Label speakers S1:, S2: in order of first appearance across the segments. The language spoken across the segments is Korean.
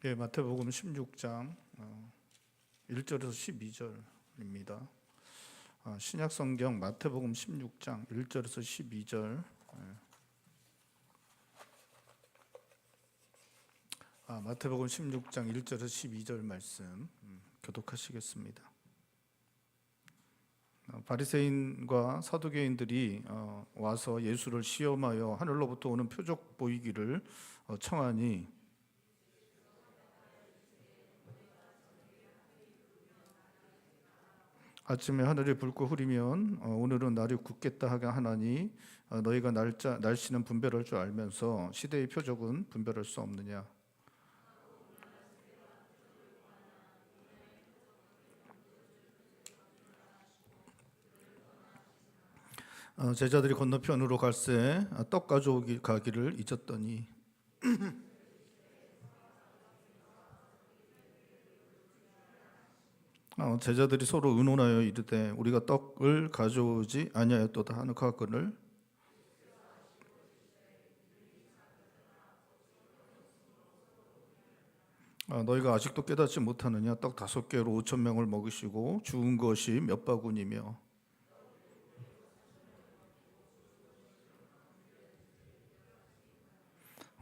S1: 예, 마태복음 16장 1절에서 12절입니다. 신약 성경 마태복음 16장 1절에서 12절. 마태복음 16장 1절에서 12절 말씀 교독하시겠습니다. 바리새인과 사두개인들이 와서 예수를 시험하여 하늘로부터 오는 표적 보이기를 청하니 아침에 하늘이 붉고 흐리면 오늘은 날이 굳겠다 하게 하나니 너희가 날씨는 분별할 줄 알면서 시대의 표적은 분별할 수 없느냐. 제자들이 건너편으로 갈새 떡 가져오기 가기를 잊었더니 제자들이 서로 의논하여 이르되 우리가 떡을 가져오지 아니하였도다 하거늘 너희가 아직도 깨닫지 못하느냐. 떡 5개로 5,000명을 먹이시고 주운 것이 몇 바구니며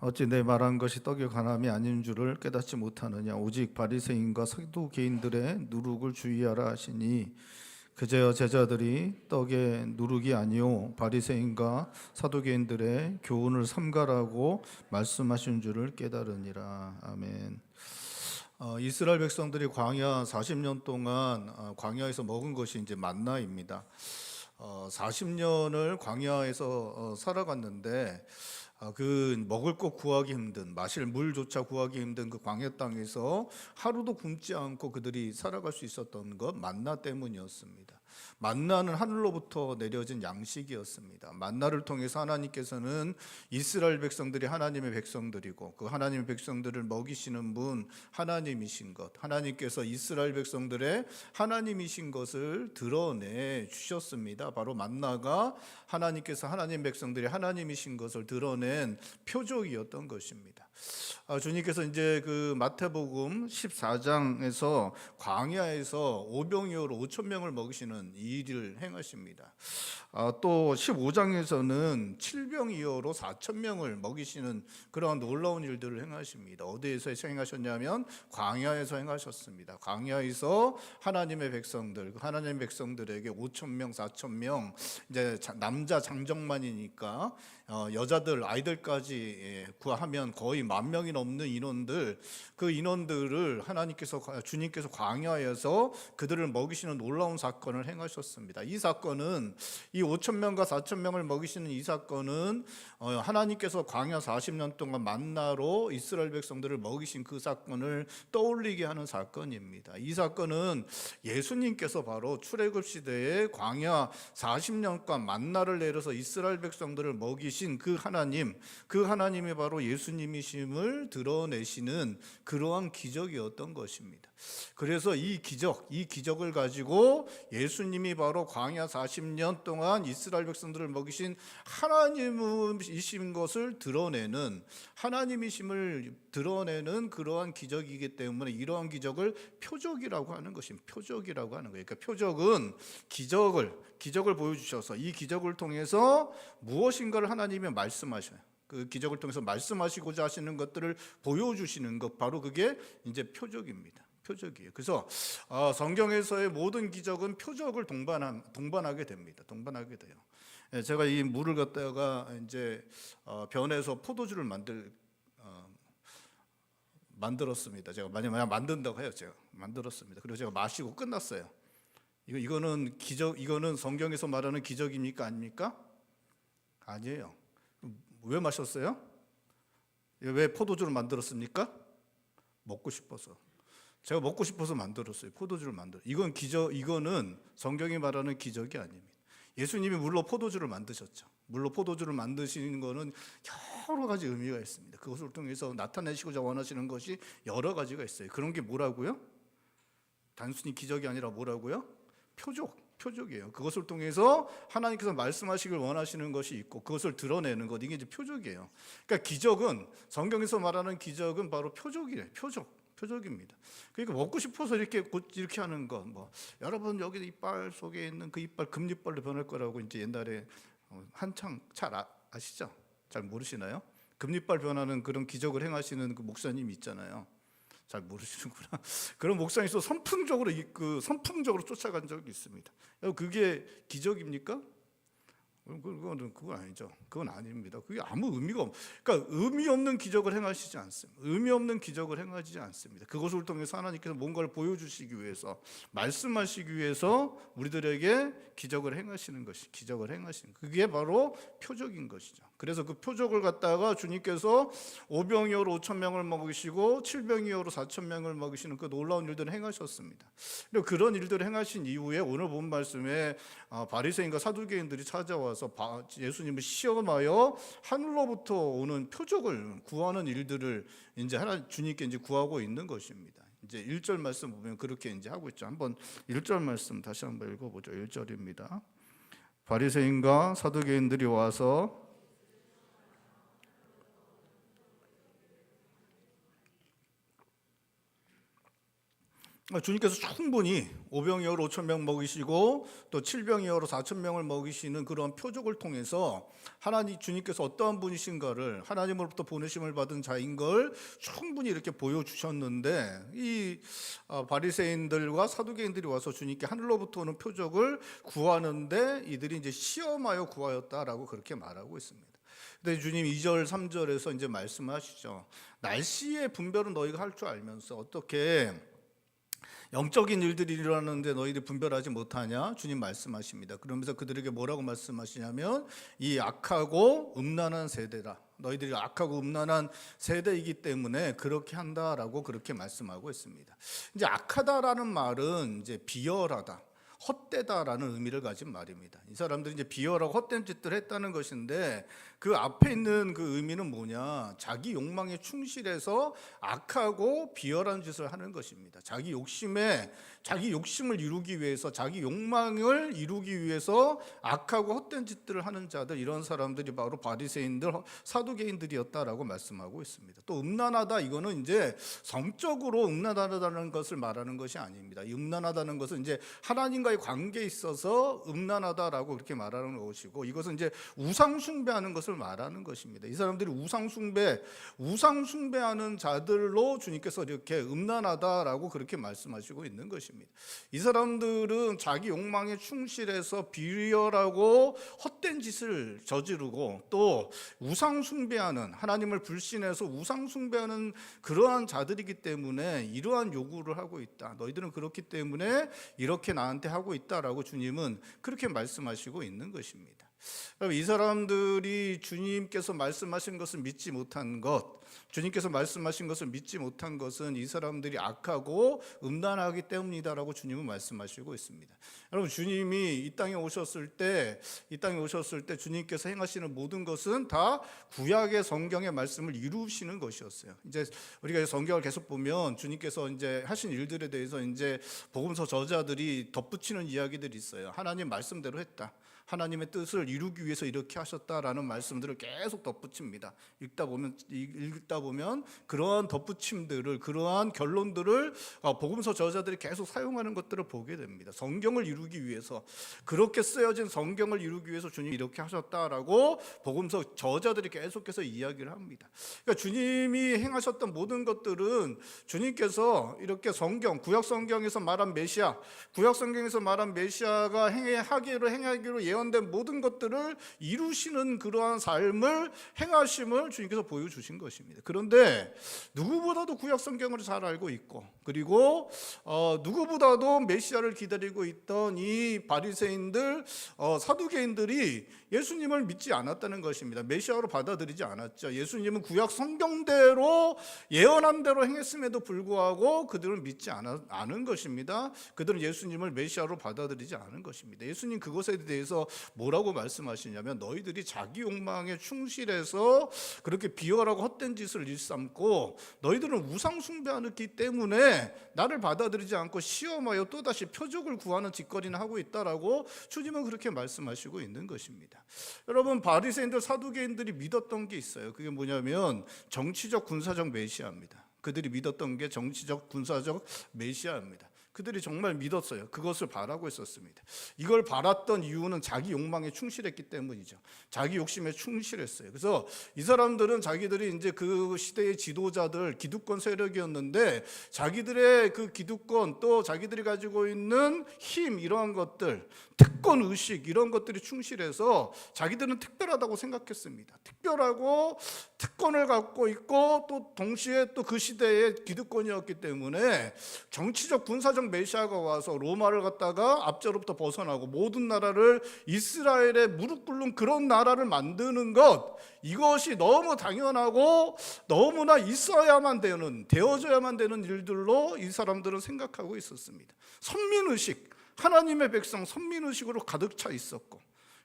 S1: 어찌 내 말한 것이 떡의 관함이 아닌 줄을 깨닫지 못하느냐. 오직 바리새인과 사두개인들의 누룩을 주의하라 하시니 그제야 제자들이 떡의 누룩이 아니요 바리새인과 사두개인들의 교훈을 삼가라고 말씀하신 줄을 깨달으니라. 아멘. 이스라엘 백성들이 광야 40년 동안 광야에서 먹은 것이 이제 만나입니다. 40년을 광야에서 살아갔는데 그 먹을 것 구하기 힘든, 마실 물조차 구하기 힘든 그 광야 땅에서 하루도 굶지 않고 그들이 살아갈 수 있었던 것 만나 때문이었습니다. 만나는 하늘로부터 내려진 양식이었습니다. 만나를 통해서 하나님께서는 이스라엘 백성들이 하나님의 백성들이고 그 하나님의 백성들을 먹이시는 분 하나님이신 것, 하나님께서 이스라엘 백성들의 하나님이신 것을 드러내 주셨습니다. 바로 만나가 하나님께서 하나님 백성들이 하나님이신 것을 드러낸 표적이었던 것입니다. 주님께서 이제 그 마태복음 14장에서 광야에서 오병이어로 5,000명을 먹이시는 이 일을 행하십니다. 또 15장에서는 7병이어로 4,000명을 먹이시는 그러한 놀라운 일들을 행하십니다. 어디에서 행하셨냐면 광야에서 행하셨습니다. 광야에서 하나님의 백성들, 하나님의 백성들에게 5,000명, 4,000명, 이제 남자 장정만이니까 여자들, 아이들까지 구하면 거의 10,000명이 넘는 인원들, 그 인원들을 주님께서 광야에서 그들을 먹이시는 놀라운 사건을 행하셨습니다. 이 사건은 이 5,000명과 4,000명을 먹이시는 이 사건은 하나님께서 광야 40년 동안 만나로 이스라엘 백성들을 먹이신 그 사건을 떠올리게 하는 사건입니다. 이 사건은 예수님께서 바로 출애굽 시대에 광야 40년간 만나를 내려서 이스라엘 백성들을 먹이신 그 하나님이 바로 예수님이심을 드러내시는 그러한 기적이었던 것입니다. 그래서 이 기적을 가지고 예수님이 바로 광야 40년 동안 이스라엘 백성들을 먹이신 하나님이신 것을 드러내는, 하나님이심을 드러내는 그러한 기적이기 때문에 이러한 기적을 표적이라고 하는 것입니다. 표적이라고 하는 거예요. 그러니까 표적은 기적을 보여주셔서 이 기적을 통해서 무엇인가를 하나님이 말씀하셔요. 그 기적을 통해서 말씀하시고자 하시는 것들을 보여주시는 것, 바로 그게 이제 표적입니다. 표적이에요. 그래서 성경에서의 모든 기적은 표적을 동반하게 됩니다. 동반하게 돼요. 제가 이 물을 갖다가 이제 변해서 포도주를 만들었습니다. 제가 만약 만든다고 해요. 제가 만들었습니다. 그리고 제가 마시고 끝났어요. 이거는 성경에서 말하는 기적입니까? 아닙니까? 아니에요. 왜 마셨어요? 왜 포도주를 만들었습니까? 먹고 싶어서. 제가 먹고 싶어서 만들었어요. 포도주를 이거는 성경이 말하는 기적이 아닙니다. 예수님이 물로 포도주를 만드셨죠. 물로 포도주를 만드시는 거는 여러 가지 의미가 있습니다. 그것을 통해서 나타내시고자 원하시는 것이 여러 가지가 있어요. 그런 게 뭐라고요? 단순히 기적이 아니라 뭐라고요? 표적이에요. 그것을 통해서 하나님께서 말씀하시길 원하시는 것이 있고 그것을 드러내는 것, 이게 이제 표적이에요. 그러니까 기적은, 성경에서 말하는 기적은 바로 표적이에요. 표적입니다. 그러니까 먹고 싶어서 이렇게 하는 것, 뭐 여러분 여기 이빨 속에 있는 그 이빨 금이빨로 변할 거라고 이제 옛날에 한창 잘 아시죠? 잘 모르시나요? 금이빨 변하는 그런 기적을 행하시는 그 목사님이 있잖아요. 잘 모르시는구나. 그런 목사님이 선풍적으로 쫓아간 적이 있습니다. 그게 기적입니까? 그건 아니죠. 그건 아닙니다. 그게 아무 의미가 그러니까 의미 없는 기적을 행하시지 않습니다. 의미 없는 기적을 행하지 않습니다. 그것을 통해서 하나님께서 뭔가를 보여주시기 위해서, 말씀하시기 위해서 우리들에게 기적을 행하시는 그게 바로 표적인 것이죠. 그래서 그 표적을 갖다가 주님께서 5병이어로 5천 명을 먹이시고 7병이어로 4천 명을 먹이시는 그 놀라운 일들을 행하셨습니다. 그리고 그런 일들을 행하신 이후에 오늘 본 말씀에 바리새인과 사두개인들이 찾아와서 예수님을 시험하여 하늘로부터 오는 표적을 구하는 일들을 이제 주님께 이제 구하고 있는 것입니다. 이제 1절 말씀 보면 그렇게 이제 하고 있죠. 한번 1절 말씀 다시 한번 읽어보죠. 1절입니다. 바리새인과 사두개인들이 와서 주님께서 충분히 5병이어로 5천 명 먹이시고 또 7병이어로 4천 명을 먹이시는 그런 표적을 통해서 주님께서 어떠한 분이신가를, 하나님으로부터 보내심을 받은 자인 걸 충분히 이렇게 보여주셨는데, 이 바리새인들과 사두개인들이 와서 주님께 하늘로부터 오는 표적을 구하는데 이들이 이제 시험하여 구하였다라고 그렇게 말하고 있습니다. 근데 주님 2절 3절에서 이제 말씀하시죠. 날씨의 분별은 너희가 할 줄 알면서 어떻게 영적인 일들이 일어나는데 너희들이 분별하지 못하냐? 주님 말씀하십니다. 그러면서 그들에게 뭐라고 말씀하시냐면, 이 악하고 음란한 세대다. 너희들이 악하고 음란한 세대이기 때문에 그렇게 한다라고 그렇게 말씀하고 있습니다. 이제 악하다라는 말은 이제 비열하다, 헛되다라는 의미를 가진 말입니다. 이 사람들이 이제 비열하고 헛된 짓들을 했다는 것인데, 그 앞에 있는 그 의미는 뭐냐? 자기 욕망에 충실해서 악하고 비열한 짓을 하는 것입니다. 자기 욕심을 이루기 위해서, 자기 욕망을 이루기 위해서 악하고 헛된 짓들을 하는 자들, 이런 사람들이 바로 바리새인들, 사두개인들이었다라고 말씀하고 있습니다. 또 음란하다, 이거는 이제 성적으로 음란하다는 것을 말하는 것이 아닙니다. 음란하다는 것은 이제 하나님과의 관계에 있어서 음란하다라고 그렇게 말하는 것이고, 이것은 이제 우상 숭배하는 것을 말하는 것입니다. 이 사람들이 우상 숭배하는 자들로 주님께서 이렇게 음란하다라고 그렇게 말씀하시고 있는 것입니다. 이 사람들은 자기 욕망에 충실해서 비열하고 헛된 짓을 저지르고, 또 우상 숭배하는, 하나님을 불신해서 우상 숭배하는 그러한 자들이기 때문에 이러한 요구를 하고 있다. 너희들은 그렇기 때문에 이렇게 나한테 하고 있다라고 주님은 그렇게 말씀하시고 있는 것입니다. 이 사람들이 주님께서 말씀하신 것을 믿지 못한 것, 주님께서 말씀하신 것을 믿지 못한 것은 이 사람들이 악하고 음란하기 때문이다라고 주님은 말씀하시고 있습니다. 여러분, 주님이 이 땅에 오셨을 때 주님께서 행하시는 모든 것은 다 구약의 성경의 말씀을 이루시는 것이었어요. 이제 우리가 성경을 계속 보면 주님께서 이제 하신 일들에 대해서 이제 복음서 저자들이 덧붙이는 이야기들이 있어요. 하나님 말씀대로 했다. 하나님의 뜻을 이루기 위해서 이렇게 하셨다라는 말씀들을 계속 덧붙입니다. 읽다 보면 그러한 덧붙임들을, 그러한 결론들을 복음서 저자들이 계속 사용하는 것들을 보게 됩니다. 성경을 이루기 위해서, 그렇게 쓰여진 성경을 이루기 위해서 주님이 이렇게 하셨다라고 복음서 저자들이 계속해서 이야기를 합니다. 그러니까 주님이 행하셨던 모든 것들은 주님께서 이렇게 구약 성경에서 말한 메시아가 행하기로 예언된 모든 것들을 이루시는 그러한 삶을, 행하심을 주님께서 보여주신 것입니다. 그런데 누구보다도 구약 성경을 잘 알고 있고, 그리고 누구보다도 메시아를 기다리고 있던 이 바리새인들, 사두개인들이 예수님을 믿지 않았다는 것입니다. 메시아로 받아들이지 않았죠. 예수님은 구약 성경대로 예언한 대로 행했음에도 불구하고 그들은 믿지 않은 것입니다. 그들은 예수님을 메시아로 받아들이지 않은 것입니다. 예수님 그것에 대해서 뭐라고 말씀하시냐면 너희들이 자기 욕망에 충실해서 그렇게 비열하고 헛된 짓을 일삼고 너희들은 우상 숭배하기 때문에 나를 받아들이지 않고 시험하여 또다시 표적을 구하는 짓거리나 하고 있다라고 주님은 그렇게 말씀하시고 있는 것입니다. 여러분, 바리새인들 사두개인들이 믿었던 게 있어요. 그게 뭐냐면 정치적 군사적 메시아입니다. 그들이 믿었던 게 정치적 군사적 메시아입니다. 그들이 정말 믿었어요. 그것을 바라고 있었습니다. 이걸 바랐던 이유는 자기 욕망에 충실했기 때문이죠. 자기 욕심에 충실했어요. 그래서 이 사람들은 자기들이 이제 그 시대의 지도자들, 기득권 세력이었는데 자기들의 그 기득권 또 자기들이 가지고 있는 힘 이러한 것들, 특권 의식 이런 것들이 충실해서 자기들은 특별하다고 생각했습니다. 특별하고 특권을 갖고 있고 또 동시에 또 그 시대의 기득권이었기 때문에 정치적 군사적 메시아가 와서 로마를 갖다가 압제로부터 벗어나고 모든 나라를 이스라엘에 무릎 꿇는 그런 나라를 만드는 것, 이것이 너무 당연하고 너무나 있어야만 되는, 되어져야만 되는 일들로 이 사람들은 생각하고 있었습니다. 선민의식, 하나님의 백성 선민의식으로 가득 차 있었고,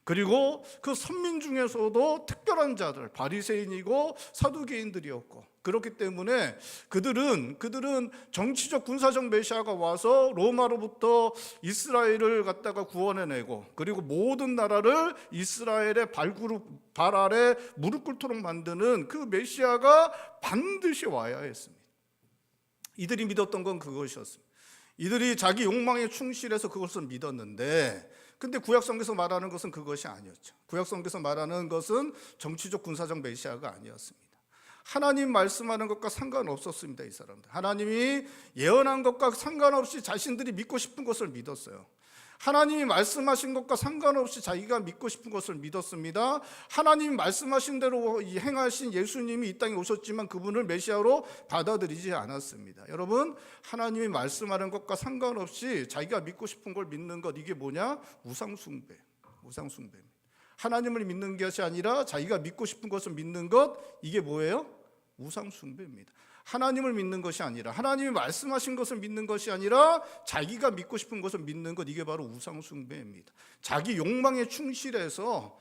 S1: 그리고 그 선민 중에서도 특별한 자들 바리새인이고 사두개인들이었고, 그렇기 때문에 그들은 정치적 군사적 메시아가 와서 로마로부터 이스라엘을 갖다가 구원해내고 그리고 모든 나라를 이스라엘의 발 아래 무릎 꿇도록 만드는 그 메시아가 반드시 와야 했습니다. 이들이 믿었던 건 그것이었습니다. 이들이 자기 욕망에 충실해서 그것을 믿었는데, 근데 구약성경에서 말하는 것은 그것이 아니었죠. 구약성경에서 말하는 것은 정치적 군사적 메시아가 아니었습니다. 하나님 말씀하는 것과 상관없었습니다. 이 사람들 하나님이 예언한 것과 상관없이 자신들이 믿고 싶은 것을 믿었어요. 하나님이 말씀하신 것과 상관없이 자기가 믿고 싶은 것을 믿었습니다. 하나님이 말씀하신 대로 행하신 예수님이 이 땅에 오셨지만 그분을 메시아로 받아들이지 않았습니다. 여러분, 하나님이 말씀하는 것과 상관없이 자기가 믿고 싶은 걸 믿는 것, 이게 뭐냐? 우상숭배. 우상숭배입니다. 하나님을 믿는 것이 아니라 자기가 믿고 싶은 것을 믿는 것, 이게 뭐예요? 우상숭배입니다. 하나님을 믿는 것이 아니라, 하나님이 말씀하신 것을 믿는 것이 아니라 자기가 믿고 싶은 것을 믿는 것, 이게 바로 우상숭배입니다. 자기 욕망에 충실해서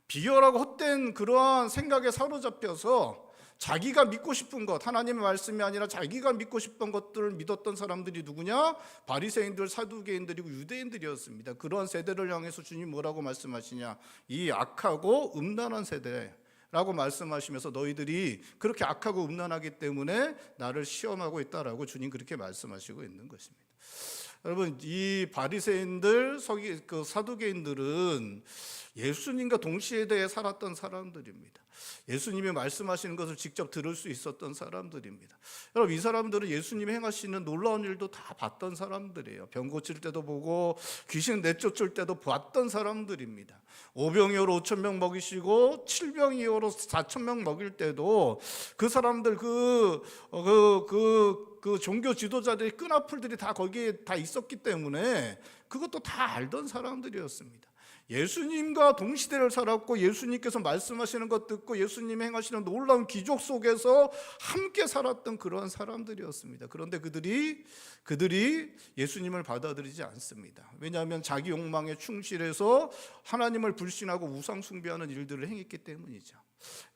S1: 비열하고 헛된 그러한 생각에 사로잡혀서 자기가 믿고 싶은 것, 하나님의 말씀이 아니라 자기가 믿고 싶은 것들을 믿었던 사람들이 누구냐? 바리새인들, 사두개인들이고 유대인들이었습니다. 그러한 세대를 향해서 주님 뭐라고 말씀하시냐? 이 악하고 음란한 세대라고 말씀하시면서 너희들이 그렇게 악하고 음란하기 때문에 나를 시험하고 있다라고 주님 그렇게 말씀하시고 있는 것입니다. 여러분, 이 바리새인들, 사두개인들은 예수님과 동시대에 살았던 사람들입니다. 예수님이 말씀하시는 것을 직접 들을 수 있었던 사람들입니다. 여러분, 이 사람들은 예수님이 행하시는 놀라운 일도 다 봤던 사람들이에요. 병 고칠 때도 보고 귀신 내쫓을 때도 봤던 사람들입니다. 오병이어로 5,000명 먹이시고 7병이어로 4,000명 먹일 때도 그 사람들 그 종교 지도자들의 끈앞풀들이 다 거기에 다 있었기 때문에 그것도 다 알던 사람들이었습니다. 예수님과 동시대를 살았고 예수님께서 말씀하시는 것 듣고 예수님이 행하시는 놀라운 기적 속에서 함께 살았던 그러한 사람들이었습니다. 그런데 그들이 예수님을 받아들이지 않습니다. 왜냐하면 자기 욕망에 충실해서 하나님을 불신하고 우상 숭배하는 일들을 행했기 때문이죠.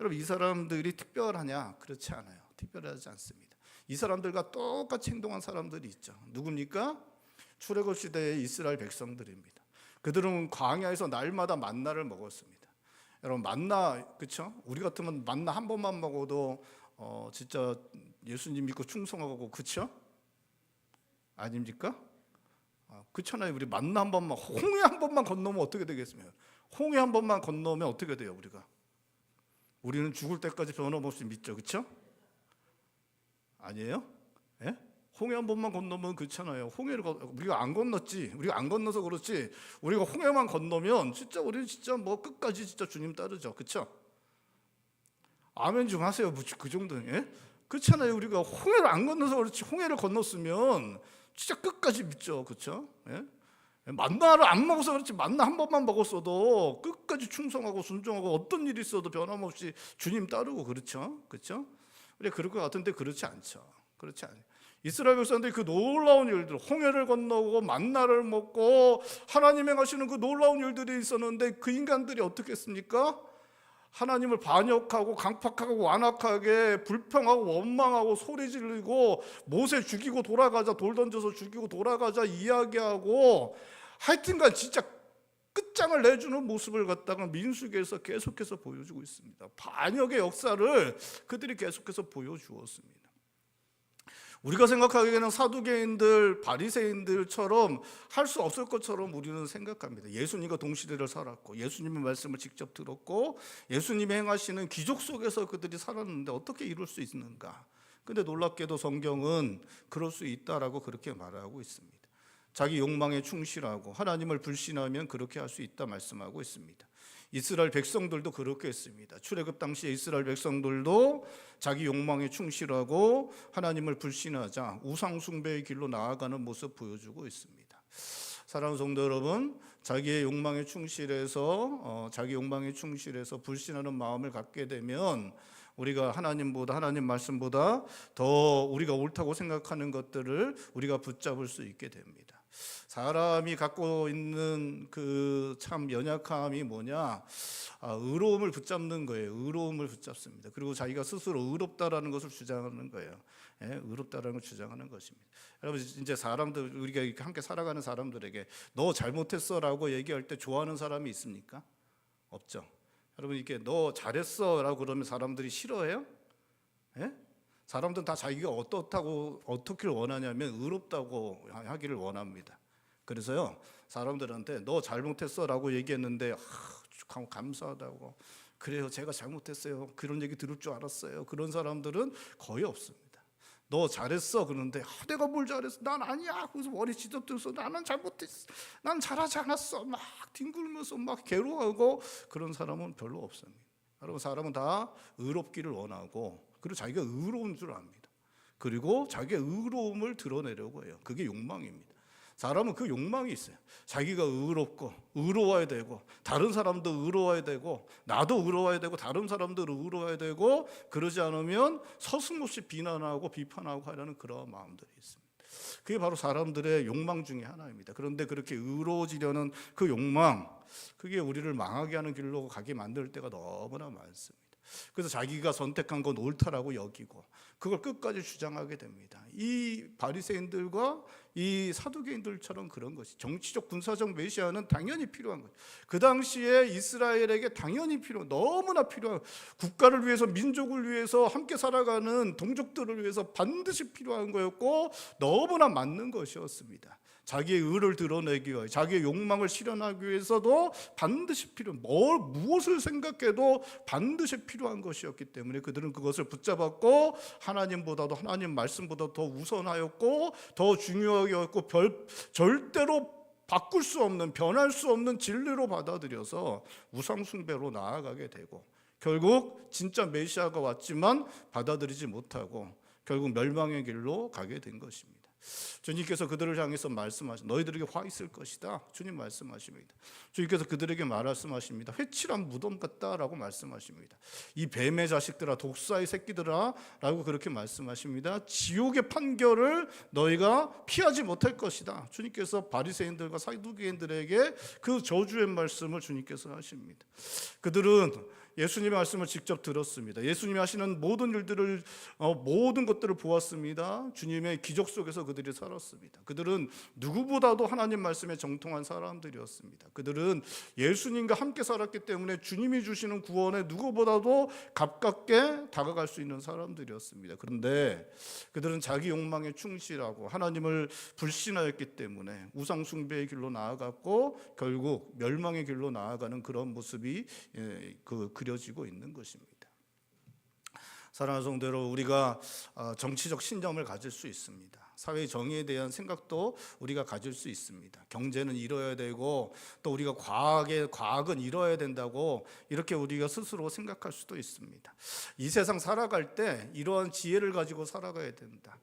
S1: 여러분, 이 사람들이 특별하냐? 그렇지 않아요. 특별하지 않습니다. 이 사람들과 똑같이 행동한 사람들이 있죠. 누굽니까? 출애굽 시대의 이스라엘 백성들입니다. 그들은 광야에서 날마다 만나를 먹었습니다. 여러분, 만나, 그렇죠? 우리 같으면 만나 한 번만 먹어도 진짜 예수님 믿고 충성하고, 그렇죠? 아닙니까? 그렇잖아요. 우리 만나 한 번만, 홍해 한 번만 건너면 어떻게 되겠습니까? 홍해 한 번만 건너면 어떻게 돼요? 우리는 죽을 때까지 변함없이 믿죠, 그렇죠? 아니에요? 예? 홍해 한 번만 건너면 그렇잖아요. 홍해를 우리가 안 건넜지. 우리가 안 건너서 그렇지. 우리가 홍해만 건너면 진짜 우리는 진짜 뭐 끝까지 진짜 주님 따르죠. 그렇죠? 아멘 좀 하세요. 그 정도는. 예? 그렇잖아요. 우리가 홍해를 안 건너서 그렇지. 홍해를 건넜으면 진짜 끝까지 믿죠. 그렇죠? 예? 만나를 안 먹어서 그렇지. 만나 한 번만 먹었어도 끝까지 충성하고 순종하고 어떤 일이 있어도 변함없이 주님 따르고, 그렇죠? 그렇죠? 우리 그럴 것 같은데 그렇지 않죠. 그렇지 않아요. 이스라엘 백성들이 그 놀라운 일들, 홍해를 건너고 만나를 먹고 하나님 행하시는 그 놀라운 일들이 있었는데 그 인간들이 어떻게 했습니까? 하나님을 반역하고 강팍하고 완악하게 불평하고 원망하고 소리 지르고 모세 죽이고 돌아가자, 돌 던져서 죽이고 돌아가자 이야기하고, 하여튼간 진짜 끝장을 내주는 모습을 갖다가 민수기에서 계속해서 보여주고 있습니다. 반역의 역사를 그들이 계속해서 보여주었습니다. 우리가 생각하기에는 사두개인들, 바리새인들처럼 할 수 없을 것처럼 우리는 생각합니다. 예수님과 동시대를 살았고 예수님의 말씀을 직접 들었고 예수님이 행하시는 기적 속에서 그들이 살았는데 어떻게 이룰 수 있는가? 근데 놀랍게도 성경은 그럴 수 있다라고 그렇게 말하고 있습니다. 자기 욕망에 충실하고 하나님을 불신하면 그렇게 할 수 있다 말씀하고 있습니다. 이스라엘 백성들도 그렇게 했습니다. 출애굽 당시에 이스라엘 백성들도 자기 욕망에 충실하고 하나님을 불신하자 우상 숭배의 길로 나아가는 모습 보여주고 있습니다. 사랑하는 성도 여러분, 자기의 욕망에 충실해서 불신하는 마음을 갖게 되면 우리가 하나님보다, 하나님 말씀보다 더 우리가 옳다고 생각하는 것들을 우리가 붙잡을 수 있게 됩니다. 사람이 갖고 있는 그 참 연약함이 뭐냐? 의로움을 붙잡는 거예요. 의로움을 붙잡습니다. 그리고 자기가 스스로 의롭다라는 것을 주장하는 거예요. 예, 의롭다라는 걸 주장하는 것입니다. 여러분, 이제 사람들, 우리가 함께 살아가는 사람들에게 너 잘못했어라고 얘기할 때 좋아하는 사람이 있습니까? 없죠. 여러분, 이렇게 너 잘했어라고 그러면 사람들이 싫어해요? 예? 사람들은 다 자기가 어떻게 원하냐면 의롭다고 하기를 원합니다. 그래서요, 사람들한테 너 잘못했어라고 얘기했는데 감사하다고, 그래요 제가 잘못했어요, 그런 얘기 들을 줄 알았어요, 그런 사람들은 거의 없습니다. 너 잘했어 그러는데 내가 뭘 잘했어, 난 아니야, 그래서 머리 찢어뜨려서 나는 잘못했어, 난 잘하지 않았어, 막 뒹굴면서 막 괴로워하고, 그런 사람은 별로 없습니다. 여러분, 사람은 다 의롭기를 원하고 그리고 자기가 의로운 줄 압니다. 그리고 자기의 의로움을 드러내려고 해요. 그게 욕망입니다. 사람은 그 욕망이 있어요. 자기가 의롭고 의로워야 되고 다른 사람도 의로워야 되고 나도 의로워야 되고 다른 사람도 의로워야 되고, 그러지 않으면 서슴없이 비난하고 비판하고 하려는 그런 마음들이 있습니다. 그게 바로 사람들의 욕망 중에 하나입니다. 그런데 그렇게 의로워지려는 그 욕망, 그게 우리를 망하게 하는 길로 가게 만들 때가 너무나 많습니다. 그래서 자기가 선택한 건 옳다라고 여기고 그걸 끝까지 주장하게 됩니다. 이 바리새인들과 이 사두개인들처럼 그런 것이, 정치적 군사적 메시아는 당연히 필요한 거죠. 그 당시에 이스라엘에게 당연히 너무나 필요한, 국가를 위해서 민족을 위해서 함께 살아가는 동족들을 위해서 반드시 필요한 거였고 너무나 맞는 것이었습니다. 자기의 의를 드러내기 위해, 자기의 욕망을 실현하기 위해서도 반드시 무엇을 생각해도 반드시 필요한 것이었기 때문에 그들은 그것을 붙잡았고 하나님보다도, 하나님 말씀보다 더 우선하였고 더 중요하게 여겼고 절대로 바꿀 수 없는, 변할 수 없는 진리로 받아들여서 우상 숭배로 나아가게 되고, 결국 진짜 메시아가 왔지만 받아들이지 못하고 결국 멸망의 길로 가게 된 것입니다. 주님께서 그들을 향해서 말씀하십니다. 너희들에게 화 있을 것이다. 주님 말씀하십니다. 주님께서 그들에게 말씀하십니다. 회칠한 무덤 같다라고 말씀하십니다. 이 뱀의 자식들아, 독사의 새끼들아 라고 그렇게 말씀하십니다. 지옥의 판결을 너희가 피하지 못할 것이다. 주님께서 바리새인들과 사두개인들에게 그 저주의 말씀을 주님께서 하십니다. 그들은 예수님의 말씀을 직접 들었습니다. 예수님이 하시는 모든 일들을, 모든 것들을 보았습니다. 주님의 기적 속에서 그들이 살았습니다. 그들은 누구보다도 하나님 말씀에 정통한 사람들이었습니다. 그들은 예수님과 함께 살았기 때문에 주님이 주시는 구원에 누구보다도 가깝게 다가갈 수 있는 사람들이었습니다. 그런데 그들은 자기 욕망에 충실하고 하나님을 불신하였기 때문에 우상 숭배의 길로 나아갔고 결국 멸망의 길로 나아가는 그런 모습이 그려지고 있는 것입니다. 사랑하는 성도 여러분, 우리가 정치적 신념을 가질 수 있습니다. 사회 정의에 대한 생각도 우리가 가질 수 있습니다. 경제는 이뤄야 되고 또 우리가 과학은 이뤄야 된다고 이렇게 우리가 스스로 생각할 수도 있습니다. 이 세상 살아갈 때 이러한 지혜를 가지고 살아가야 된다.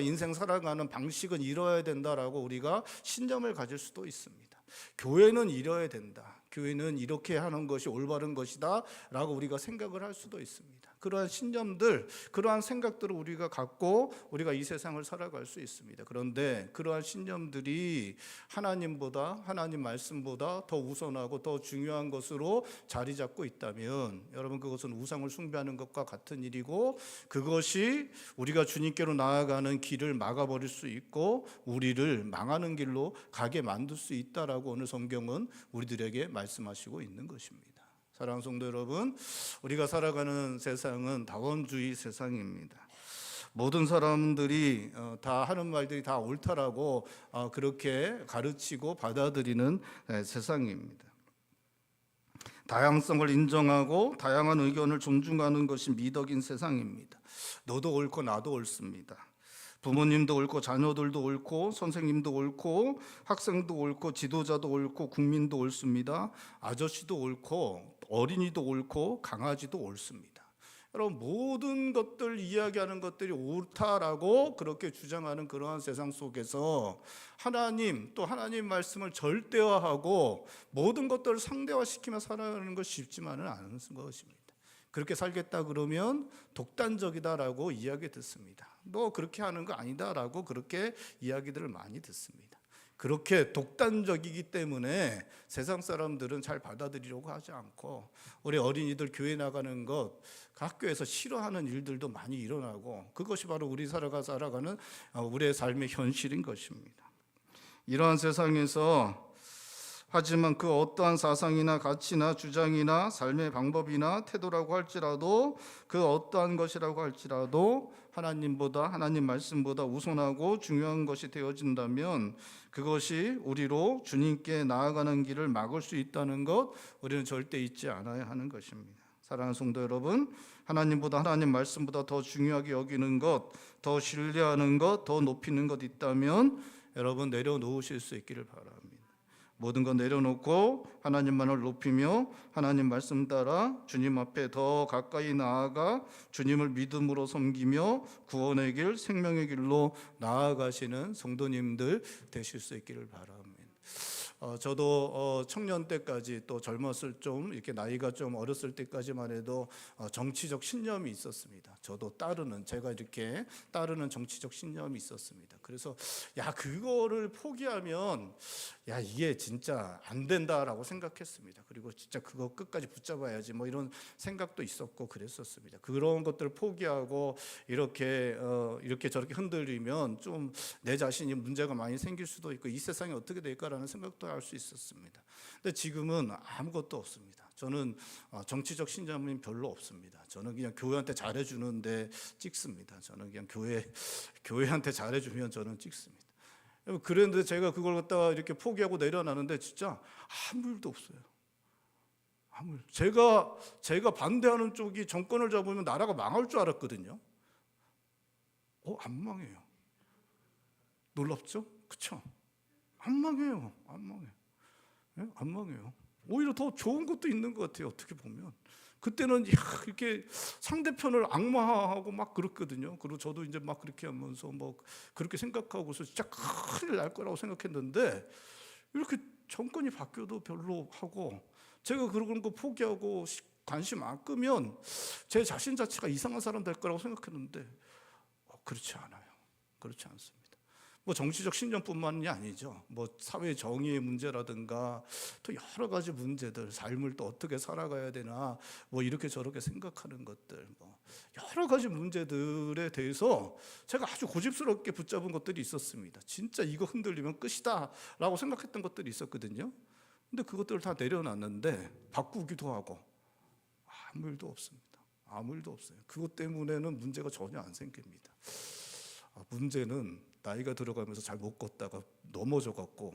S1: 인생 살아가는 방식은 이뤄야 된다라고 우리가 신념을 가질 수도 있습니다. 교회는 이뤄야 된다. 교회는 이렇게 하는 것이 올바른 것이다 라고 우리가 생각을 할 수도 있습니다. 그러한 신념들, 그러한 생각들을 우리가 갖고 우리가 이 세상을 살아갈 수 있습니다. 그런데 그러한 신념들이 하나님보다, 하나님 말씀보다 더 우선하고 더 중요한 것으로 자리 잡고 있다면 여러분, 그것은 우상을 숭배하는 것과 같은 일이고, 그것이 우리가 주님께로 나아가는 길을 막아버릴 수 있고 우리를 망하는 길로 가게 만들 수 있다라고 오늘 성경은 우리들에게 말씀하시고 있는 것입니다. 사랑하는 성도 여러분, 우리가 살아가는 세상은 다원주의 세상입니다. 모든 사람들이 다 하는 말들이 다 옳다라고 그렇게 가르치고 받아들이는 세상입니다. 다양성을 인정하고 다양한 의견을 존중하는 것이 미덕인 세상입니다. 너도 옳고 나도 옳습니다. 부모님도 옳고 자녀들도 옳고 선생님도 옳고 학생도 옳고 지도자도 옳고 국민도 옳습니다. 아저씨도 옳고 어린이도 옳고 강아지도 옳습니다. 여러분, 모든 것들 이야기하는 것들이 옳다라고 그렇게 주장하는 그러한 세상 속에서 하나님, 또 하나님 말씀을 절대화하고 모든 것들을 상대화시키며 살아가는 것이 쉽지만은 않은 것입니다. 그렇게 살겠다 그러면 독단적이다라고 이야기 듣습니다. 너 그렇게 하는 거 아니다라고 그렇게 이야기들을 많이 듣습니다. 그렇게 독단적이기 때문에 세상 사람들은 잘 받아들이려고 하지 않고, 우리 어린이들 교회 나가는 것, 학교에서 싫어하는 일들도 많이 일어나고, 그것이 바로 우리 살아가는 우리의 삶의 현실인 것입니다. 이러한 세상에서 하지만 그 어떠한 사상이나 가치나 주장이나 삶의 방법이나 태도라고 할지라도, 그 어떠한 것이라고 할지라도 하나님보다, 하나님 말씀보다 우선하고 중요한 것이 되어진다면 그것이 우리로 주님께 나아가는 길을 막을 수 있다는 것, 우리는 절대 잊지 않아야 하는 것입니다. 사랑하는 성도 여러분, 하나님보다, 하나님 말씀보다 더 중요하게 여기는 것, 더 신뢰하는 것, 더 높이는 것 있다면 여러분, 내려놓으실 수 있기를 바랍니다. 모든 것 내려놓고 하나님만을 높이며 하나님 말씀 따라 주님 앞에 더 가까이 나아가 주님을 믿음으로 섬기며 구원의 길, 생명의 길로 나아가시는 성도님들 되실 수 있기를 바랍니다. 저도 청년 때까지, 또 젊었을 좀 이렇게 나이가 좀 어렸을 때까지만 해도 정치적 신념이 있었습니다. 저도 제가 이렇게 따르는 정치적 신념이 있었습니다. 그래서 그거를 포기하면 이게 진짜 안 된다라고 생각했습니다. 그리고 진짜 그거 끝까지 붙잡아야지 뭐 이런 생각도 있었고 그랬었습니다. 그런 것들을 포기하고 이렇게 저렇게 흔들리면 좀 내 자신이 문제가 많이 생길 수도 있고, 이 세상이 어떻게 될까라는 생각도 할 수 있었습니다. 근데 지금은 아무것도 없습니다. 저는 정치적 신념은 별로 없습니다. 저는 그냥 교회한테 잘해주는데 찍습니다. 저는 그냥 교회한테 잘해주면 저는 찍습니다. 그런데 제가 그걸 갖다가 이렇게 포기하고 내려놨는데 진짜 아무 일도 없어요. 제가 반대하는 쪽이 정권을 잡으면 나라가 망할 줄 알았거든요. 안 망해요. 놀랍죠? 그렇죠? 안 망해요. 안 망해요. 오히려 더 좋은 것도 있는 것 같아요. 어떻게 보면 그때는 이렇게 상대편을 악마하고 막 그랬거든요. 그리고 저도 이제 막 그렇게 하면서 뭐 그렇게 생각하고서 진짜 큰일 날 거라고 생각했는데, 이렇게 정권이 바뀌어도 별로 하고, 제가 그런 거 포기하고 관심 안 끄면 제 자신 자체가 이상한 사람 될 거라고 생각했는데 그렇지 않아요. 그렇지 않습니다. 뭐 정치적 신념뿐만이 아니죠. 뭐 사회 정의의 문제라든가 또 여러 가지 문제들, 삶을 또 어떻게 살아가야 되나, 뭐 이렇게 저렇게 생각하는 것들, 뭐 여러 가지 문제들에 대해서 제가 아주 고집스럽게 붙잡은 것들이 있었습니다. 진짜 이거 흔들리면 끝이다라고 생각했던 것들이 있었거든요. 근데 그것들을 다 내려놨는데 바꾸기도 하고 아무 일도 없습니다. 아무 일도 없어요. 그것 때문에는 문제가 전혀 안 생깁니다. 문제는 나이가 들어가면서 잘 못 걷다가 넘어져 갖고,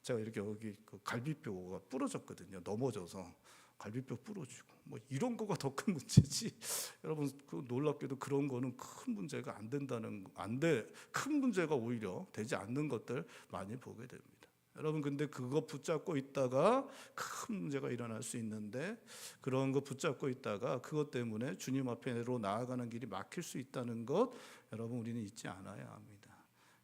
S1: 제가 이렇게 여기 그 갈비뼈가 부러졌거든요. 넘어져서 갈비뼈 부러지고 뭐 이런 거가 더 큰 문제지. 여러분, 그 놀랍게도 그런 거는 큰 문제가 큰 문제가 오히려 되지 않는 것들 많이 보게 됩니다. 여러분, 근데 그거 붙잡고 있다가 큰 문제가 일어날 수 있는데, 그런 거 붙잡고 있다가 그것 때문에 주님 앞에로 나아가는 길이 막힐 수 있다는 것, 여러분, 우리는 잊지 않아야 합니다.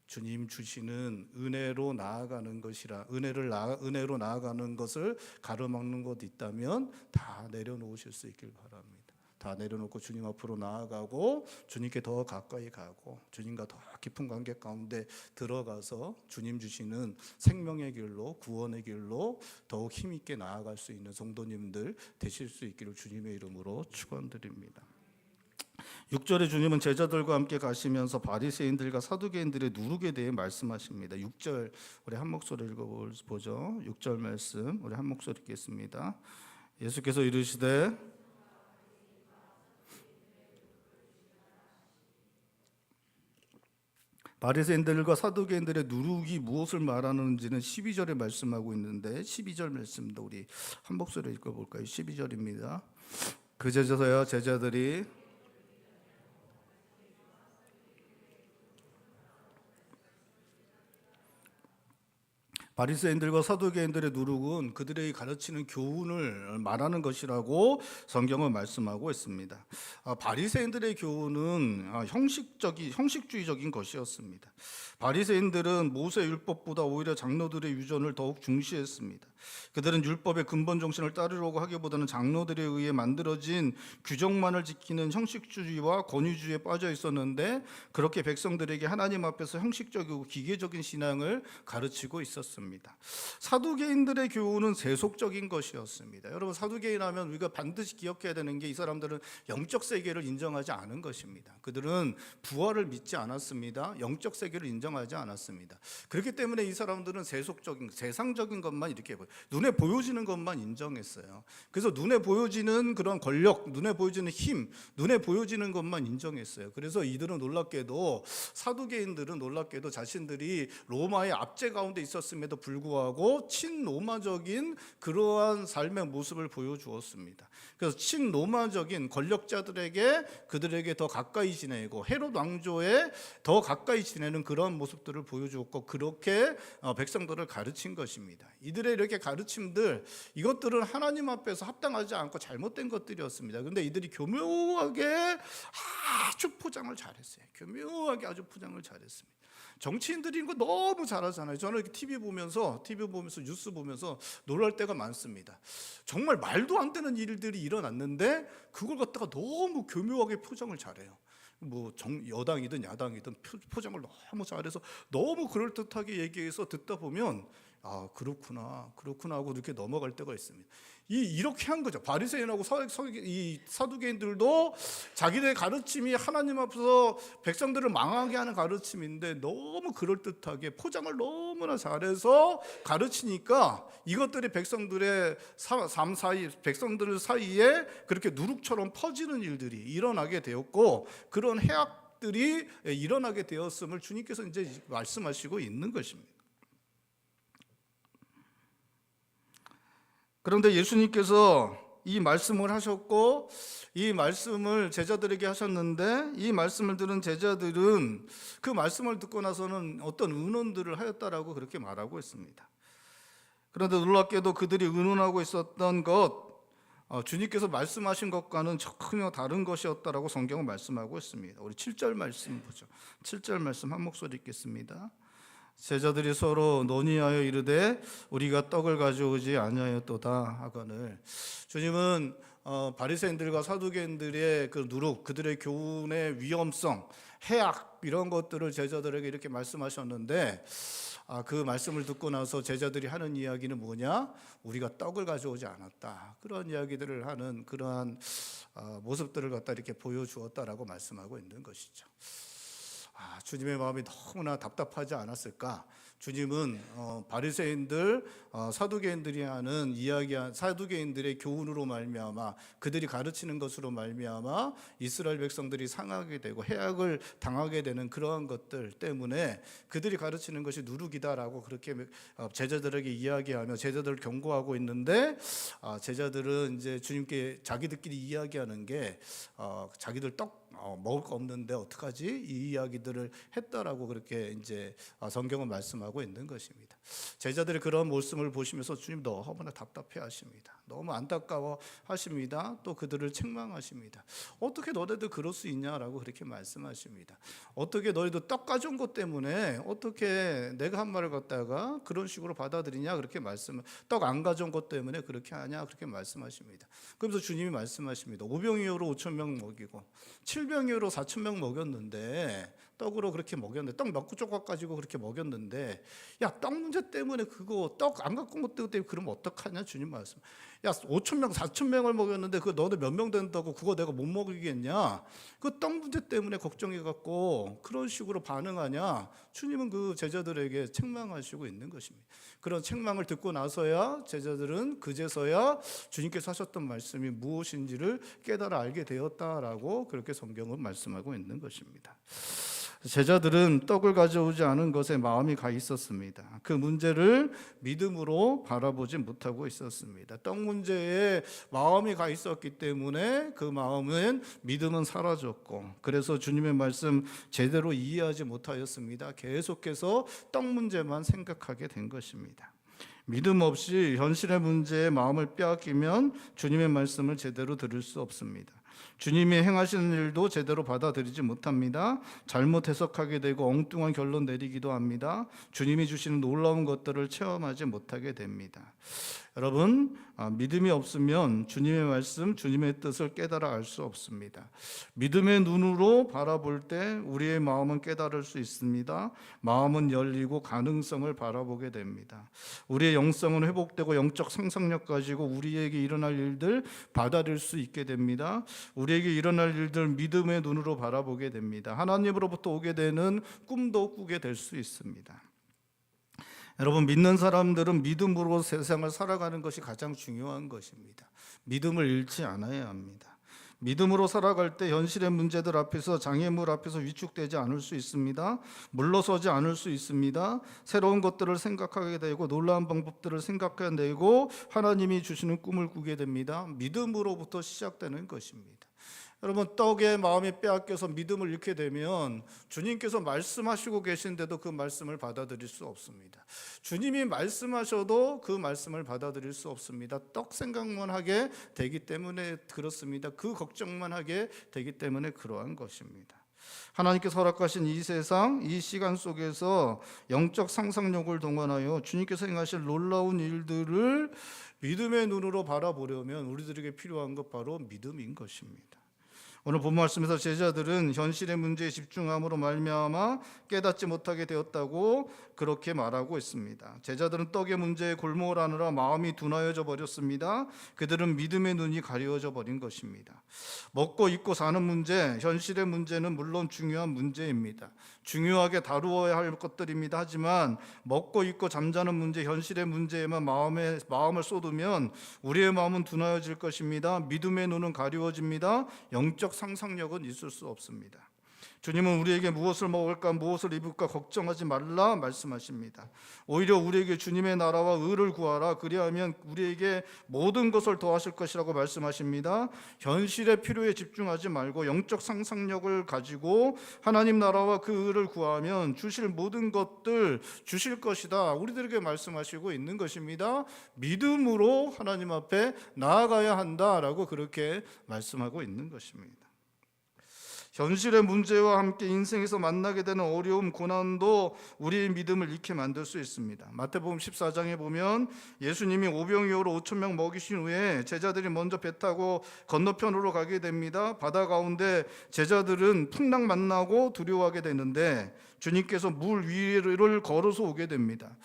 S1: 주님 주시는 은혜로 나아가는 것이라, 은혜로 나아가는 것을 가로막는 것 있다면 다 내려놓으실 수 있길 바랍니다. 다 내려놓고 주님 앞으로 나아가고 주님께 더 가까이 가고 주님과 더 깊은 관계 가운데 들어가서 주님 주시는 생명의 길로 구원의 길로 더욱 힘있게 나아갈 수 있는 성도님들 되실 수 있기를 주님의 이름으로 축원드립니다. 6절에 주님은 제자들과 함께 가시면서 바리새인들과 사두개인들의 누룩에 대해 말씀하십니다. 6절 우리 한 목소리 읽어보죠. 6절 말씀 우리 한 목소리 읽겠습니다. 예수께서 이르시되 바리새인들과 사두개인들의 누룩이 무엇을 말하는지는 12절에 말씀하고 있는데 12절 말씀도 우리 한 목소리 읽어볼까요? 12절입니다. 그제서야 제자들이 바리새인들과 사두개인들의 누룩은 그들에게 가르치는 교훈을 말하는 것이라고 성경은 말씀하고 있습니다. 바리새인들의 교훈은 형식주의적인 것이었습니다. 바리새인들은 모세 율법보다 오히려 장로들의 유전을 더욱 중시했습니다. 그들은 율법의 근본 정신을 따르려고 하기보다는 장로들에 의해 만들어진 규정만을 지키는 형식주의와 권위주의에 빠져 있었는데 그렇게 백성들에게 하나님 앞에서 형식적이고 기계적인 신앙을 가르치고 있었습니다. 사두개인들의 교훈은 세속적인 것이었습니다. 여러분, 사두개인 하면 우리가 반드시 기억해야 되는 게 이 사람들은 영적 세계를 인정하지 않은 것입니다. 그들은 부활을 믿지 않았습니다. 영적 세계를 인정하지 않았습니다. 그렇기 때문에 이 사람들은 세속적인 세상적인 것만 이렇게 눈에 보여지는 것만 인정했어요. 그래서 눈에 보여지는 그런 권력, 눈에 보여지는 힘, 눈에 보여지는 것만 인정했어요. 그래서 이들은 놀랍게도 사두개인들은 놀랍게도 자신들이 로마의 압제 가운데 있었음에도 불구하고 친로마적인 그러한 삶의 모습을 보여주었습니다. 그래서 친로마적인 권력자들에게 그들에게 더 가까이 지내고 헤롯 왕조에 더 가까이 지내는 그런 모습들을 보여주었고 그렇게 백성들을 가르친 것입니다. 이들의 이렇게 가르침들 이것들은 하나님 앞에서 합당하지 않고 잘못된 것들이었습니다. 그런데 이들이 교묘하게 아주 포장을 잘했어요. 교묘하게 아주 포장을 잘했습니다. 정치인들이 이거 너무 잘하잖아요. 저는 이렇게 TV 보면서 뉴스 보면서 놀랄 때가 많습니다. 정말 말도 안 되는 일들이 일어났는데 그걸 갖다가 너무 교묘하게 포장을 잘해요. 여당이든 야당이든 포장을 너무 잘해서 너무 그럴듯하게 얘기해서 듣다 보면 그렇구나 하고 이렇게 넘어갈 때가 있습니다. 이렇게 한 거죠. 바리새인하고 이 사두개인들도 자기들의 가르침이 하나님 앞에서 백성들을 망하게 하는 가르침인데 너무 그럴듯하게 포장을 너무나 잘해서 가르치니까 이것들이 백성들의 삶 사이, 백성들 사이에 그렇게 누룩처럼 퍼지는 일들이 일어나게 되었고 그런 해악들이 일어나게 되었음을 주님께서 이제 말씀하시고 있는 것입니다. 그런데 예수님께서 이 말씀을 하셨고 이 말씀을 제자들에게 하셨는데 이 말씀을 들은 제자들은 그 말씀을 듣고 나서는 어떤 의논들을 하였다라고 그렇게 말하고 있습니다. 그런데 놀랍게도 그들이 의논하고 있었던 것 주님께서 말씀하신 것과는 전혀 다른 것이었다라고 성경은 말씀하고 있습니다. 우리 7절 말씀 보죠. 7절 말씀 한 목소리 읽겠습니다. 제자들이 서로 논의하여 이르되 우리가 떡을 가져오지 아니하였도다 하거늘. 주님은 바리새인들과 사두개인들의 그 누룩, 그들의 교훈의 위험성, 해악 이런 것들을 제자들에게 이렇게 말씀하셨는데 그 말씀을 듣고 나서 제자들이 하는 이야기는 뭐냐? 우리가 떡을 가져오지 않았다. 그런 이야기들을 하는 그러한 모습들을 갖다 이렇게 보여주었다라고 말씀하고 있는 것이죠. 주님의 마음이 너무나 답답하지 않았을까? 주님은 바리새인들, 사두개인들이 하는 사두개인들의 교훈으로 말미암아 그들이 가르치는 것으로 말미암아 이스라엘 백성들이 상하게 되고 해악을 당하게 되는 그러한 것들 때문에 그들이 가르치는 것이 누룩이다라고 그렇게 제자들에게 이야기하며 제자들을 경고하고 있는데 제자들은 이제 주님께 자기들끼리 이야기하는 게 자기들 떡 먹을 거 없는데 어떡하지? 이 이야기들을 했다라고 그렇게 이제 성경은 말씀하고 있는 것입니다. 제자들이 그런 모습을 보시면서 주님 너무나 답답해 하십니다. 너무 안타까워 하십니다. 또 그들을 책망하십니다. 어떻게 너네들 그럴 수 있냐라고 그렇게 말씀하십니다. 어떻게 너희도 떡 가져온 것 때문에 어떻게 내가 한 말을 갖다가 그런 식으로 받아들이냐 그렇게 떡 안 가져온 것 때문에 그렇게 하냐 그렇게 말씀하십니다. 그러면서 주님이 말씀하십니다. 5병이어로 5,000명 먹이고 7병이어로 4,000명 먹였는데 떡으로 그렇게 먹였는데 떡 몇 조각 가지고 그렇게 먹였는데 야 떡 문제 때문에 그거 떡 안 갖고 온 것 때문에 그러면 어떡하냐 주님 말씀. 야 5,000명 4,000명을 먹였는데 그 너네 몇 명 된다고 그거 내가 못 먹이겠냐. 그 떡 문제 때문에 걱정해 갖고 그런 식으로 반응하냐. 주님은 그 제자들에게 책망하시고 있는 것입니다. 그런 책망을 듣고 나서야 제자들은 그제서야 주님께서 하셨던 말씀이 무엇인지를 깨달아 알게 되었다라고 그렇게 성경은 말씀하고 있는 것입니다. 제자들은 떡을 가져오지 않은 것에 마음이 가 있었습니다. 그 문제를 믿음으로 바라보지 못하고 있었습니다. 떡 문제에 마음이 가 있었기 때문에 그 마음은 믿음은 사라졌고 그래서 주님의 말씀 제대로 이해하지 못하였습니다. 계속해서 떡 문제만 생각하게 된 것입니다. 믿음 없이 현실의 문제에 마음을 빼앗기면 주님의 말씀을 제대로 들을 수 없습니다. 주님이 행하시는 일도 제대로 받아들이지 못합니다. 잘못 해석하게 되고 엉뚱한 결론 내리기도 합니다. 주님이 주시는 놀라운 것들을 체험하지 못하게 됩니다. 여러분, 믿음이 없으면 주님의 말씀, 주님의 뜻을 깨달아 알 수 없습니다. 믿음의 눈으로 바라볼 때 우리의 마음은 깨달을 수 있습니다. 마음은 열리고 가능성을 바라보게 됩니다. 우리의 영성은 회복되고 영적 상상력 가지고 우리에게 일어날 일들 받아들일 수 있게 됩니다. 우리에게 일어날 일들 믿음의 눈으로 바라보게 됩니다. 하나님으로부터 오게 되는 꿈도 꾸게 될 수 있습니다. 여러분, 믿는 사람들은 믿음으로 세상을 살아가는 것이 가장 중요한 것입니다. 믿음을 잃지 않아야 합니다. 믿음으로 살아갈 때 현실의 문제들 앞에서 장애물 앞에서 위축되지 않을 수 있습니다. 물러서지 않을 수 있습니다. 새로운 것들을 생각하게 되고 놀라운 방법들을 생각하게 되고 하나님이 주시는 꿈을 꾸게 됩니다. 믿음으로부터 시작되는 것입니다. 여러분, 떡에 마음이 빼앗겨서 믿음을 잃게 되면 주님께서 말씀하시고 계신데도 그 말씀을 받아들일 수 없습니다. 주님이 말씀하셔도 그 말씀을 받아들일 수 없습니다. 떡 생각만 하게 되기 때문에 그렇습니다. 그 걱정만 하게 되기 때문에 그러한 것입니다. 하나님께서 허락하신 이 세상, 이 시간 속에서 영적 상상력을 동원하여 주님께서 행하실 놀라운 일들을 믿음의 눈으로 바라보려면 우리들에게 필요한 것 바로 믿음인 것입니다. 오늘 본 말씀에서 제자들은 현실의 문제에 집중함으로 말미암아 깨닫지 못하게 되었다고 그렇게 말하고 있습니다. 제자들은 떡의 문제에 골몰 하느라 마음이 둔하여져 버렸습니다. 그들은 믿음의 눈이 가려져 버린 것입니다. 먹고 입고 사는 문제, 현실의 문제는 물론 중요한 문제입니다. 중요하게 다루어야 할 것들입니다. 하지만 먹고 입고 잠자는 문제, 현실의 문제에만 마음을 쏟으면 우리의 마음은 둔하여질 것입니다. 믿음의 눈은 가려워집니다. 영적 상상력은 있을 수 없습니다. 주님은 우리에게 무엇을 먹을까 무엇을 입을까 걱정하지 말라 말씀하십니다. 오히려 우리에게 주님의 나라와 의를 구하라. 그리하면 우리에게 모든 것을 더하실 것이라고 말씀하십니다. 현실의 필요에 집중하지 말고 영적 상상력을 가지고 하나님 나라와 그 의를 구하면 주실 모든 것들 주실 것이다. 우리들에게 말씀하시고 있는 것입니다. 믿음으로 하나님 앞에 나아가야 한다라고 그렇게 말씀하고 있는 것입니다. 현실의 문제와 함께 인생에서 만나게 되는 어려움, 고난도 우리의 믿음을 잃게 만들 수 있습니다. 마태복음 14장에 보면 예수님이 오병이어로 5,000명 먹이신 후에 제자들이 먼저 배 타고 건너편으로 가게 됩니다. 바다 가운데 제자들은 풍랑 만나고 두려워하게 되는데 주님께서 물 위를 걸어서 오게 됩니다.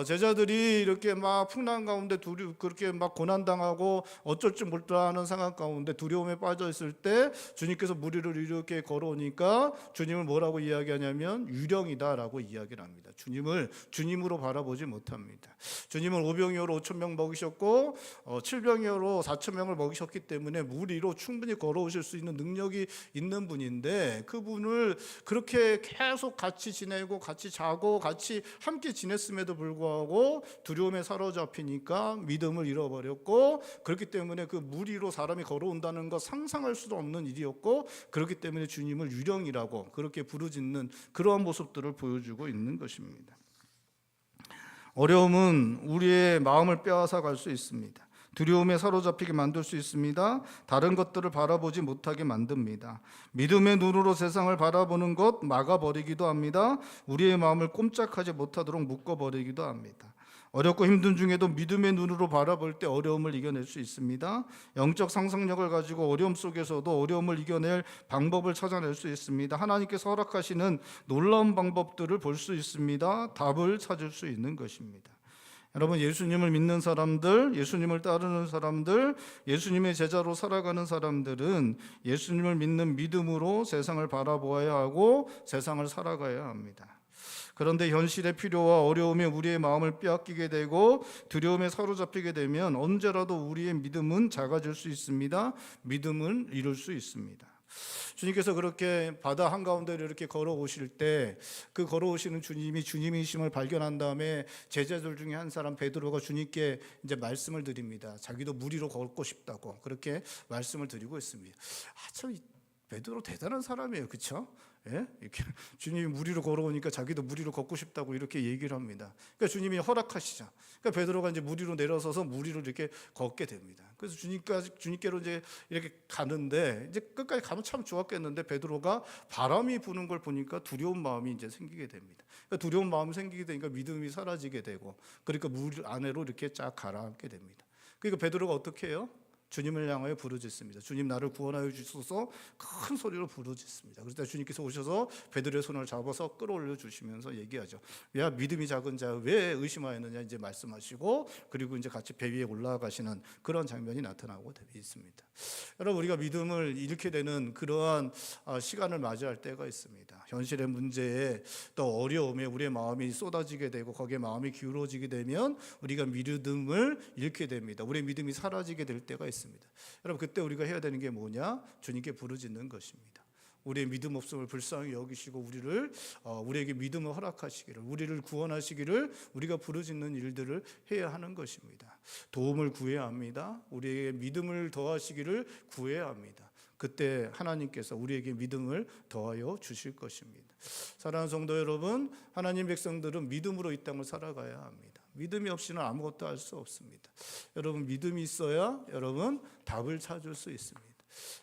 S1: 제자들이 이렇게 막 풍랑 가운데 그렇게 막 고난당하고 어쩔 줄 몰라하는 상황 가운데 두려움에 빠져 있을 때 주님께서 물 위를 이렇게 걸어오니까 주님을 뭐라고 이야기하냐면 유령이다라고 이야기를 합니다. 주님을 주님으로 바라보지 못합니다. 주님은 5병이어로 5,000명 먹이셨고 7병이어로 4,000명을 먹이셨기 때문에 물 위로 충분히 걸어오실 수 있는 능력이 있는 분인데 그분을 그렇게 계속 같이 지내고 같이 자고 같이 함께 지냈음에도 불구하고 두려움에 사로잡히니까 믿음을 잃어버렸고 그렇기 때문에 그 물 위로 사람이 걸어온다는 거 상상할 수도 없는 일이었고 그렇기 때문에 때문에 주님을 유령이라고 그렇게 부르짖는 그러한 모습들을 보여주고 있는 것입니다. 어려움은 우리의 마음을 빼앗아 갈 수 있습니다. 두려움에 사로잡히게 만들 수 있습니다. 다른 것들을 바라보지 못하게 만듭니다. 믿음의 눈으로 세상을 바라보는 것 막아버리기도 합니다. 우리의 마음을 꼼짝하지 못하도록 묶어버리기도 합니다. 어렵고 힘든 중에도 믿음의 눈으로 바라볼 때 어려움을 이겨낼 수 있습니다. 영적 상상력을 가지고 어려움 속에서도 어려움을 이겨낼 방법을 찾아낼 수 있습니다. 하나님께서 허락하시는 놀라운 방법들을 볼 수 있습니다. 답을 찾을 수 있는 것입니다. 여러분, 예수님을 믿는 사람들, 예수님을 따르는 사람들, 예수님의 제자로 살아가는 사람들은 예수님을 믿는 믿음으로 세상을 바라보아야 하고 세상을 살아가야 합니다. 그런데 현실의 필요와 어려움에 우리의 마음을 빼앗기게 되고 두려움에 사로잡히게 되면 언제라도 우리의 믿음은 작아질 수 있습니다. 믿음을 잃을 수 있습니다. 주님께서 그렇게 바다 한가운데로 이렇게 걸어오실 때 그 걸어오시는 주님이 주님이심을 발견한 다음에 제자들 중에 한 사람 베드로가 주님께 이제 말씀을 드립니다. 자기도 물 위로 걷고 싶다고 그렇게 말씀을 드리고 있습니다. 참 베드로 대단한 사람이에요, 그렇죠? 예? 이렇게 주님이 물 위로 걸어오니까 자기도 물 위로 걷고 싶다고 이렇게 얘기를 합니다. 그러니까 주님이 허락하시죠. 그러니까 베드로가 이제 물 위로 내려서서 물 위로 이렇게 걷게 됩니다. 그래서 주님께로 이제 이렇게 가는데 이제 끝까지 가면 참 좋았겠는데 베드로가 바람이 부는 걸 보니까 두려운 마음이 이제 생기게 됩니다. 그러니까 두려운 마음이 생기게 되니까 믿음이 사라지게 되고 그러니까 물 안으로 이렇게 쫙 가라앉게 됩니다. 그러니까 베드로가 어떻게 해요? 주님을 향하여 부르짖습니다. 주님 나를 구원하여 주소서 큰 소리로 부르짖습니다. 그럴 때 주님께서 오셔서 베드로의 손을 잡아서 끌어올려 주시면서 얘기하죠. 야, 믿음이 작은 자 왜 의심하였느냐 이제 말씀하시고 그리고 이제 같이 배 위에 올라가시는 그런 장면이 나타나고 있습니다. 여러분, 우리가 믿음을 잃게 되는 그러한 시간을 맞이할 때가 있습니다. 현실의 문제에 또 어려움에 우리의 마음이 쏟아지게 되고 거기에 마음이 기울어지게 되면 우리가 믿음을 잃게 됩니다. 우리의 믿음이 사라지게 될 때가 있습니다. 여러분, 그때 우리가 해야 되는 게 뭐냐? 주님께 부르짖는 것입니다. 우리의 믿음 없음을 불쌍히 여기시고 우리에게 믿음을 허락하시기를, 우리를 구원하시기를 우리가 부르짖는 일들을 해야 하는 것입니다. 도움을 구해야 합니다. 우리에게 믿음을 더하시기를 구해야 합니다. 그때 하나님께서 우리에게 믿음을 더하여 주실 것입니다. 사랑하는 성도 여러분, 하나님 백성들은 믿음으로 이 땅을 살아가야 합니다. 믿음이 없이는 아무것도 할 수 없습니다. 여러분, 믿음이 있어야 여러분 답을 찾을 수 있습니다.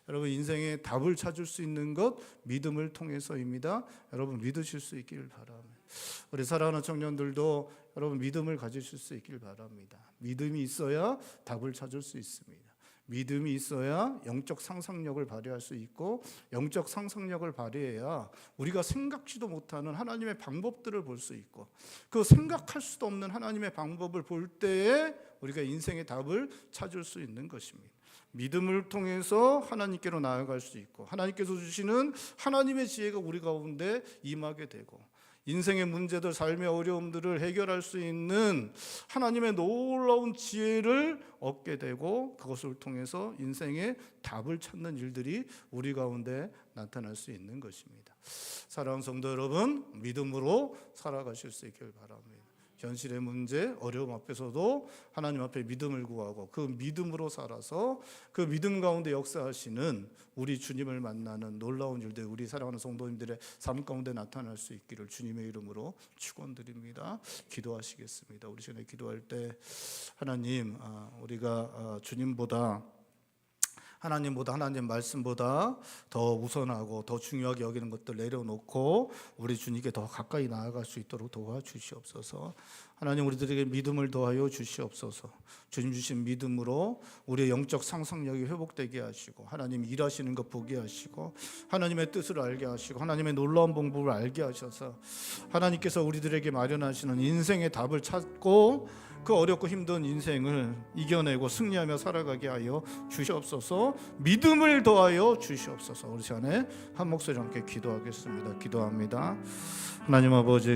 S1: 여러분, 인생의 답을 찾을 수 있는 것 믿음을 통해서입니다. 여러분, 믿으실 수 있기를 바랍니다. 우리 사랑하는 청년들도 여러분 믿음을 가지실 수 있기를 바랍니다. 믿음이 있어야 답을 찾을 수 있습니다. 믿음이 있어야 영적 상상력을 발휘할 수 있고 영적 상상력을 발휘해야 우리가 생각지도 못하는 하나님의 방법들을 볼 수 있고 그 생각할 수도 없는 하나님의 방법을 볼 때에 우리가 인생의 답을 찾을 수 있는 것입니다. 믿음을 통해서 하나님께로 나아갈 수 있고 하나님께서 주시는 하나님의 지혜가 우리 가운데 임하게 되고 인생의 문제들, 삶의 어려움들을 해결할 수 있는 하나님의 놀라운 지혜를 얻게 되고 그것을 통해서 인생의 답을 찾는 일들이 우리 가운데 나타날 수 있는 것입니다. 사랑하는 성도 여러분, 믿음으로 살아가실 수 있길 바랍니다. 현실의 문제, 어려움 앞에서도 하나님 앞에 믿음을 구하고 그 믿음으로 살아서 그 믿음 가운데 역사하시는 우리 주님을 만나는 놀라운 일들 우리 사랑하는 성도님들의 삶 가운데 나타날 수 있기를 주님의 이름으로 축원드립니다. 기도하시겠습니다. 우리 시간에 기도할 때 하나님, 우리가 하나님 말씀보다 더 우선하고 더 중요하게 여기는 것들 내려놓고 우리 주님께 더 가까이 나아갈 수 있도록 도와주시옵소서. 하나님, 우리들에게 믿음을 더하여 주시옵소서. 주님 주신 믿음으로 우리의 영적 상상력이 회복되게 하시고 하나님 일하시는 것 보게 하시고 하나님의 뜻을 알게 하시고 하나님의 놀라운 방법을 알게 하셔서 하나님께서 우리들에게 마련하시는 인생의 답을 찾고 그 어렵고 힘든 인생을 이겨내고 승리하며 살아가게 하여 주시옵소서. 믿음을 더하여 주시옵소서. 우리 시간에 한 목소리 함께 기도하겠습니다. 기도합니다. 하나님 아버지,